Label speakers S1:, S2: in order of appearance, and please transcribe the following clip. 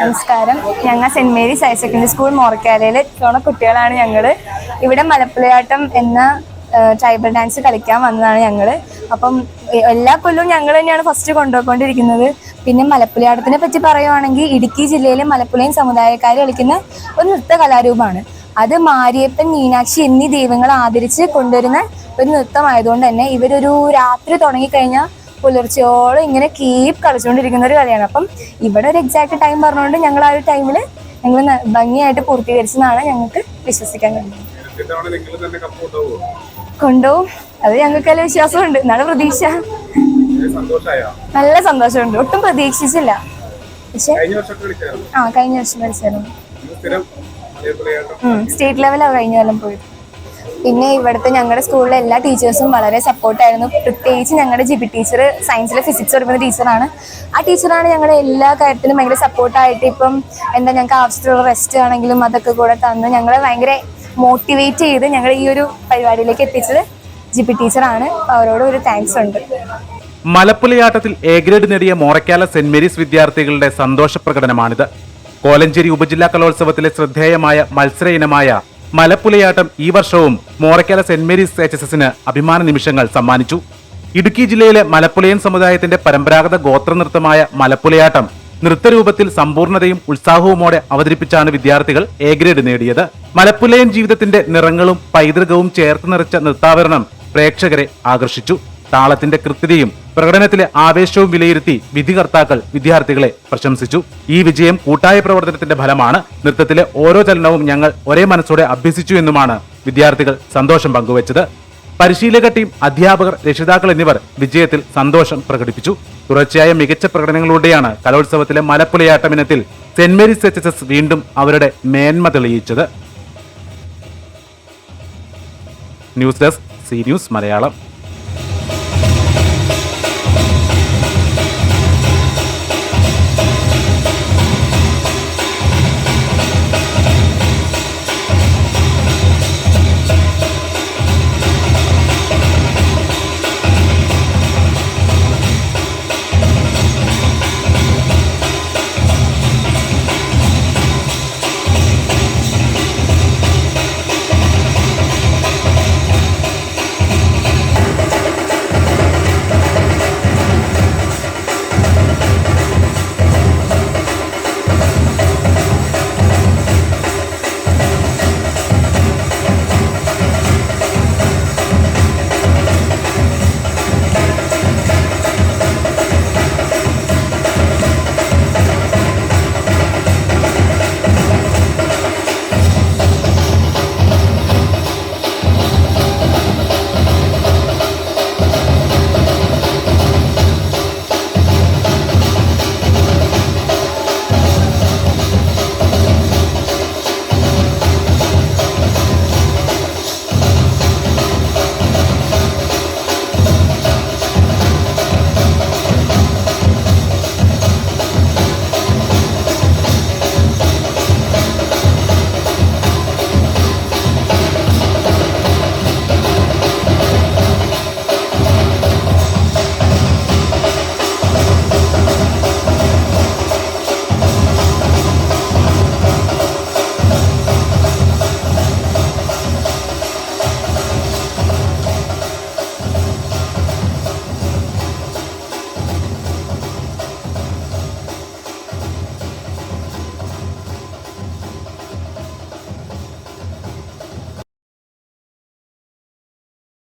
S1: നമസ്കാരം. ഞങ്ങൾ Saint Mary's Higher Secondary School മോറക്കാലയിലെ കുട്ടികളാണ് ഞങ്ങൾ. ഇവിടെ മലപ്പുലയാട്ടം എന്ന ട്രൈബൽ ഡാൻസ് കളിക്കാൻ വന്നതാണ് ഞങ്ങൾ. അപ്പം എല്ലാ കൊല്ലവും ഞങ്ങൾ തന്നെയാണ് ഫസ്റ്റ് കൊണ്ടുപോയിക്കൊണ്ടിരിക്കുന്നത്. പിന്നെ മലപ്പുലയാട്ടത്തിനെ പറ്റി പറയുവാണെങ്കിൽ ഇടുക്കി ജില്ലയിലെ മലപ്പുലയൻ സമുദായക്കാർ കളിക്കുന്ന ഒരു നൃത്ത കലാരൂപമാണ്. അത് മാരിയപ്പൻ, മീനാക്ഷി എന്നീ ദൈവങ്ങളെ ആദരിച്ച് കൊണ്ടുവരുന്ന ഒരു നൃത്തമായതുകൊണ്ട് തന്നെ ഇവരൊരു രാത്രി തുടങ്ങിക്കഴിഞ്ഞാൽ പുലർച്ചയോളം ഇങ്ങനെ കീപ്പ് കളിച്ചുകൊണ്ടിരിക്കുന്ന ഒരു കളിയാണ്. അപ്പം ഇവിടെ ഒരു എക്സാക്ട് ടൈം പറഞ്ഞുകൊണ്ട് ഞങ്ങൾ ആ ഒരു ടൈമിൽ ഞങ്ങൾ ഭംഗിയായിട്ട് പൂർത്തീകരിച്ചെന്നാണ് ഞങ്ങൾക്ക് വിശ്വസിക്കാൻ കഴിയുന്നത്. കൊണ്ടുപോകും, അത് ഞങ്ങൾക്കെല്ലാം വിശ്വാസമുണ്ട്. എന്നാണ് പ്രതീക്ഷ. നല്ല സന്തോഷമുണ്ട്. ഒട്ടും പ്രതീക്ഷിച്ചില്ല. പക്ഷെ കഴിഞ്ഞ വർഷം കളിച്ചായിരുന്നു. സ്റ്റേറ്റ് ലെവലാണ് കഴിഞ്ഞ കൊല്ലം പോയത്. പിന്നെ ഇവിടുത്തെ ഞങ്ങളുടെ സ്കൂളിലെ എല്ലാ ടീച്ചേഴ്സും വളരെ സപ്പോർട്ടായിരുന്നു. പ്രത്യേകിച്ച് ഞങ്ങളുടെ ജിബി ടീച്ചർ സയൻസിലെ ഫിസിക്സ് പഠിക്കുന്ന ടീച്ചറാണ്. ആ ടീച്ചറാണ് ഞങ്ങളുടെ എല്ലാ കാര്യത്തിലും ഭയങ്കര സപ്പോർട്ടായിട്ട് ഇപ്പം ഞങ്ങൾക്ക് ആവശ്യത്തിലുള്ള റെസ്റ്റ് ആണെങ്കിലും അതൊക്കെ കൂടെ തന്ന് ഞങ്ങളെ ഭയങ്കര മോട്ടിവേറ്റ് ചെയ്ത് ഞങ്ങൾ ഈ ഒരു പരിപാടിയിലേക്ക് എത്തിച്ചത് ജിബി ടീച്ചറാണ്. അവരോട് ഒരു താങ്ക്സ് ഉണ്ട്.
S2: മലപ്പുലയാട്ടത്തിൽ എ ഗ്രേഡ് നേടിയ മോറക്കാല സെന്റ് മേരീസ് വിദ്യാർത്ഥികളുടെ സന്തോഷ പ്രകടനമാണിത്. കോലഞ്ചേരി ഉപജില്ലാ കലോത്സവത്തിലെ ശ്രദ്ധേയമായ മത്സര ഇനമായ മലപ്പുലയാട്ടം ഈ വർഷവും മോറക്കാല സെന്റ് മേരീസ് HSSന് അഭിമാന നിമിഷങ്ങൾ സമ്മാനിച്ചു. ഇടുക്കി ജില്ലയിലെ മലപ്പുലയൻ സമുദായത്തിന്റെ പരമ്പരാഗത ഗോത്രനൃത്തമായ മലപ്പുലയാട്ടം നൃത്തരൂപത്തിൽ സമ്പൂർണതയും ഉത്സാഹവുമോടെ അവതരിപ്പിച്ചാണ് വിദ്യാർത്ഥികൾ എ ഗ്രേഡ് നേടിയത്. മലപ്പുലയൻ ജീവിതത്തിന്റെ നിറങ്ങളും പൈതൃകവും ചേർത്ത് നിറച്ച നൃത്താവരണം പ്രേക്ഷകരെ ആകർഷിച്ചു. താളത്തിന്റെ കൃത്യതയും പ്രകടനത്തിലെ ആവേശവും വിലയിരുത്തി വിധികർത്താക്കൾ വിദ്യാർത്ഥികളെ പ്രശംസിച്ചു. ഈ വിജയം കൂട്ടായ പ്രവർത്തനത്തിന്റെ ഫലമാണ്. നൃത്തത്തിലെ ഓരോ ചലനവും ഞങ്ങൾ ഒരേ മനസ്സോടെ അഭ്യസിച്ചു എന്നുമാണ് വിദ്യാർത്ഥികൾ സന്തോഷം പങ്കുവച്ചത്. പരിശീലക ടീം, അധ്യാപകർ, രക്ഷിതാക്കൾ എന്നിവർ വിജയത്തിൽ സന്തോഷം പ്രകടിപ്പിച്ചു. തുടർച്ചയായ മികച്ച പ്രകടനങ്ങളിലൂടെയാണ് കലോത്സവത്തിലെ മലപ്പുലയാട്ടം ഇനത്തിൽ സെന്റ് മേരീസ് HSS വീണ്ടും അവരുടെ മേന്മ തെളിയിച്ചത്. News desk, C News Malayalam.